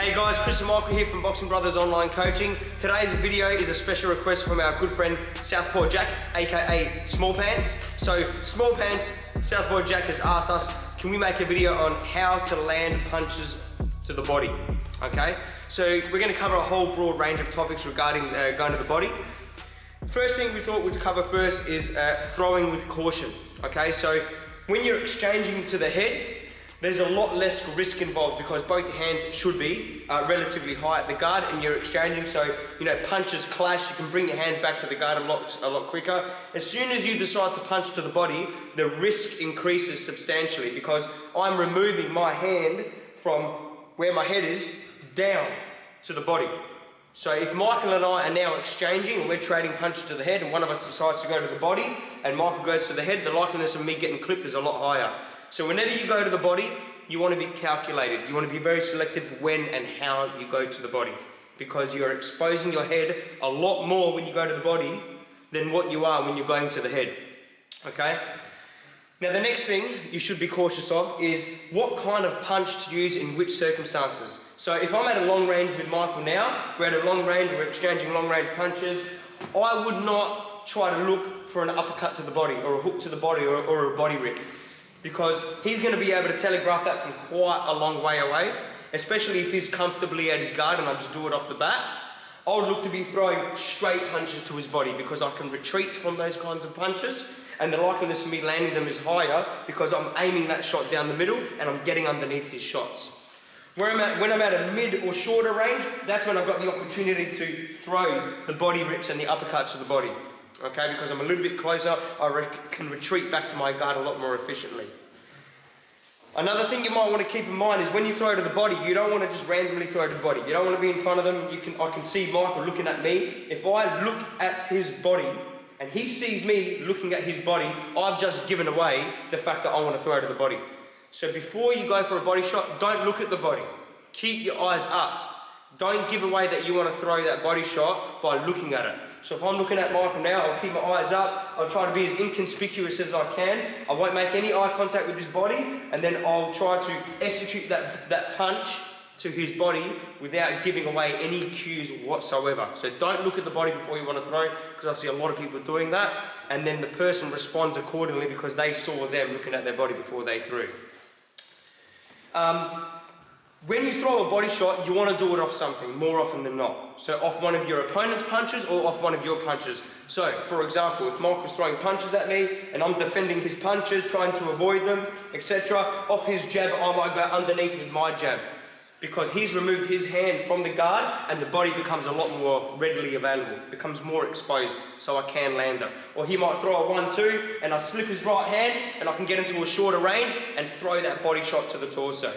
Hey guys, Chris and Michael here from Boxing Brothers Online Coaching. Today's video is a special request from our good friend Southpaw Jack, aka Small Pants. So Small Pants, Southpaw Jack has asked us, can we make a video on how to land punches to the body? Okay, so we're going to cover a whole broad range of topics regarding going to the body. First thing we thought we'd cover first is throwing with caution. Okay, so when you're exchanging to the head, there's a lot less risk involved because both your hands should be relatively high at the guard and you're exchanging, so punches clash, you can bring your hands back to the guard a lot quicker. As soon as you decide to punch to the body, the risk increases substantially because I'm removing my hand from where my head is down to the body. So if Michael and I are now exchanging and we're trading punches to the head and one of us decides to go to the body and Michael goes to the head, the likeliness of me getting clipped is a lot higher. So whenever you go to the body, you want to be calculated. You want to be very selective when and how you go to the body because you're exposing your head a lot more when you go to the body than what you are when you're going to the head. Okay? Now the next thing you should be cautious of is what kind of punch to use in which circumstances. So if I'm at a long range with Michael now, we're at a long range, we're exchanging long range punches, I would not try to look for an uppercut to the body or a hook to the body or a body rip, because he's going to be able to telegraph that from quite a long way away, especially if he's comfortably at his guard and I just do it off the bat. I would look to be throwing straight punches to his body because I can retreat from those kinds of punches and the likeliness of me landing them is higher because I'm aiming that shot down the middle and I'm getting underneath his shots. When I'm at a mid or shorter range, that's when I've got the opportunity to throw the body rips and the uppercuts to the body. Okay, because I'm a little bit closer, I can retreat back to my guard a lot more efficiently. Another thing you might want to keep in mind is when you throw to the body, you don't want to just randomly throw to the body. You don't want to be in front of them. I can see Michael looking at me. If I look at his body and he sees me looking at his body, I've just given away the fact that I want to throw to the body. So before you go for a body shot, don't look at the body. Keep your eyes up. Don't give away that you want to throw that body shot by looking at it. So if I'm looking at Michael now, I'll keep my eyes up, I'll try to be as inconspicuous as I can, I won't make any eye contact with his body, and then I'll try to execute that punch to his body without giving away any cues whatsoever. So don't look at the body before you want to throw, because I see a lot of people doing that, and then the person responds accordingly because they saw them looking at their body before they threw. When you throw a body shot, you want to do it off something more often than not. So off one of your opponent's punches or off one of your punches. So, for example, if Michael's throwing punches at me and I'm defending his punches, trying to avoid them, etc., off his jab, I might go underneath with my jab because he's removed his hand from the guard and the body becomes a lot more readily available, becomes more exposed, so I can land it. Or he might throw a 1-2 and I slip his right hand and I can get into a shorter range and throw that body shot to the torso.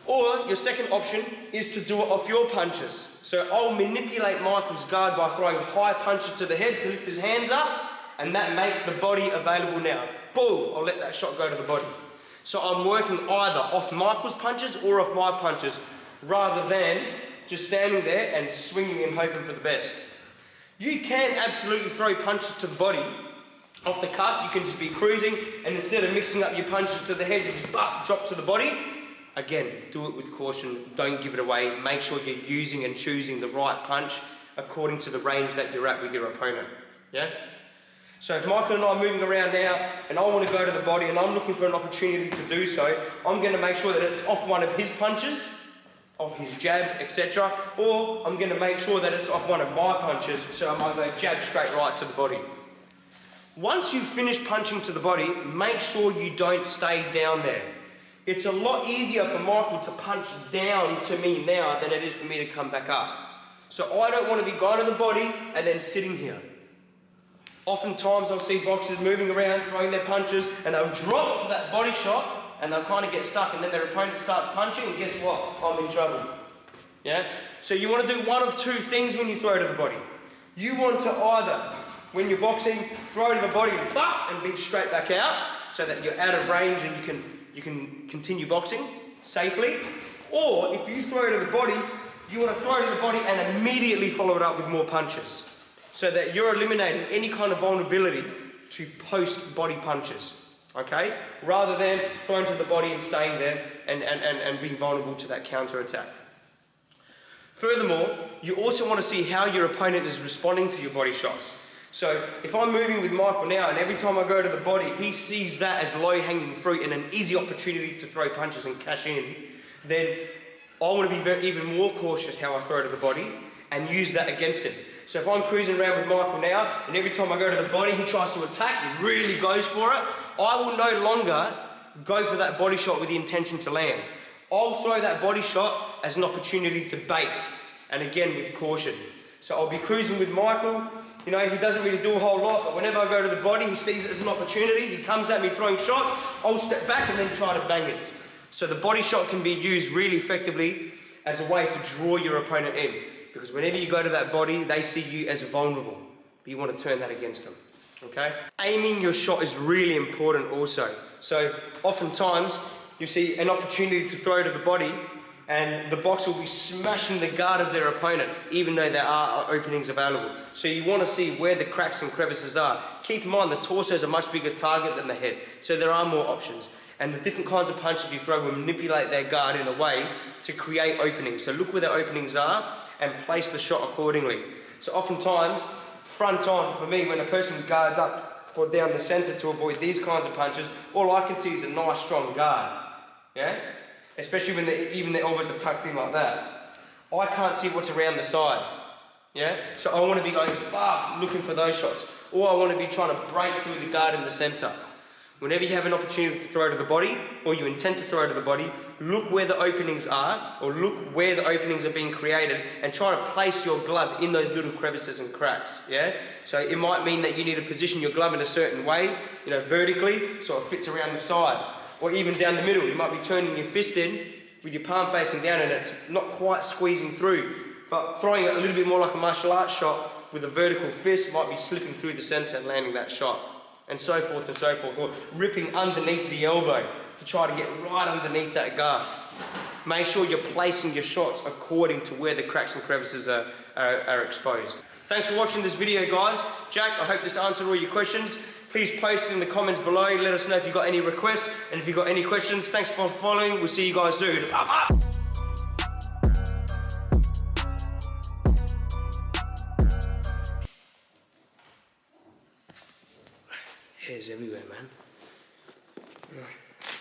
Or your second option is to do it off your punches. So I'll manipulate Michael's guard by throwing high punches to the head to lift his hands up, and that makes the body available now. Boom, I'll let that shot go to the body. So I'm working either off Michael's punches or off my punches, rather than just standing there and swinging and hoping for the best. You can absolutely throw punches to the body off the cuff. You can just be cruising, and instead of mixing up your punches to the head, you just drop to the body. Again, do it with caution, don't give it away, make sure you're using and choosing the right punch according to the range that you're at with your opponent, yeah? So if Michael and I are moving around now and I want to go to the body and I'm looking for an opportunity to do so, I'm going to make sure that it's off one of his punches, off his jab, etc., or I'm going to make sure that it's off one of my punches, so I might go jab straight right to the body. Once you've finished punching to the body, make sure you don't stay down there. It's a lot easier for Michael to punch down to me now than it is for me to come back up. So I don't want to be going to the body and then sitting here. Oftentimes I'll see boxers moving around, throwing their punches, and they'll drop for that body shot, and they'll kind of get stuck, and then their opponent starts punching, and guess what? I'm in trouble. Yeah? So you want to do one of two things when you throw to the body. You want to either, when you're boxing, throw to the body and be straight back out, so that you're out of range and you can continue boxing safely. Or if you throw to the body, you want to throw to the body and immediately follow it up with more punches, so that you're eliminating any kind of vulnerability to post body punches, okay? Rather than throwing to the body and staying there and being vulnerable to that counter attack. Furthermore, you also want to see how your opponent is responding to your body shots. So if I'm moving with Michael now and every time I go to the body, he sees that as low-hanging fruit and an easy opportunity to throw punches and cash in, then I want to be even more cautious how I throw to the body and use that against him. So if I'm cruising around with Michael now and every time I go to the body, he tries to attack, he really goes for it, I will no longer go for that body shot with the intention to land. I'll throw that body shot as an opportunity to bait, and again with caution. So I'll be cruising with Michael. You know, he doesn't really do a whole lot, but whenever I go to the body, he sees it as an opportunity, he comes at me throwing shots, I'll step back and then try to bang it. So the body shot can be used really effectively as a way to draw your opponent in, because whenever you go to that body, they see you as vulnerable, but you want to turn that against them, okay? Aiming your shot is really important also. So oftentimes, you see an opportunity to throw to the body, and the boxer will be smashing the guard of their opponent, even though there are openings available. So you want to see where the cracks and crevices are. Keep in mind the torso is a much bigger target than the head, so there are more options. And the different kinds of punches you throw will manipulate their guard in a way to create openings. So look where the openings are and place the shot accordingly. So oftentimes, front on, for me, when a person guards up or down the center to avoid these kinds of punches, all I can see is a nice strong guard, yeah? Especially when even the elbows are tucked in like that. I can't see what's around the side, yeah? So I want to be going looking for those shots. Or I want to be trying to break through the guard in the center. Whenever you have an opportunity to throw to the body, or you intend to throw to the body, look where the openings are, or look where the openings are being created, and try to place your glove in those little crevices and cracks, yeah? So it might mean that you need to position your glove in a certain way, you know, vertically, so it fits around the side. Or even down the middle, you might be turning your fist in with your palm facing down and it's not quite squeezing through, but throwing it a little bit more like a martial arts shot with a vertical fist might be slipping through the center and landing that shot, and so forth and so forth, or ripping underneath the elbow to try to get right underneath that guard. Make sure you're placing your shots according to where the cracks and crevices are exposed. Thanks for watching this video, guys. Jack, I hope this answered all your questions. Please post in the comments below. Let us know if you've got any requests and if you've got any questions. Thanks for following. We'll see you guys soon. Hairs everywhere, man.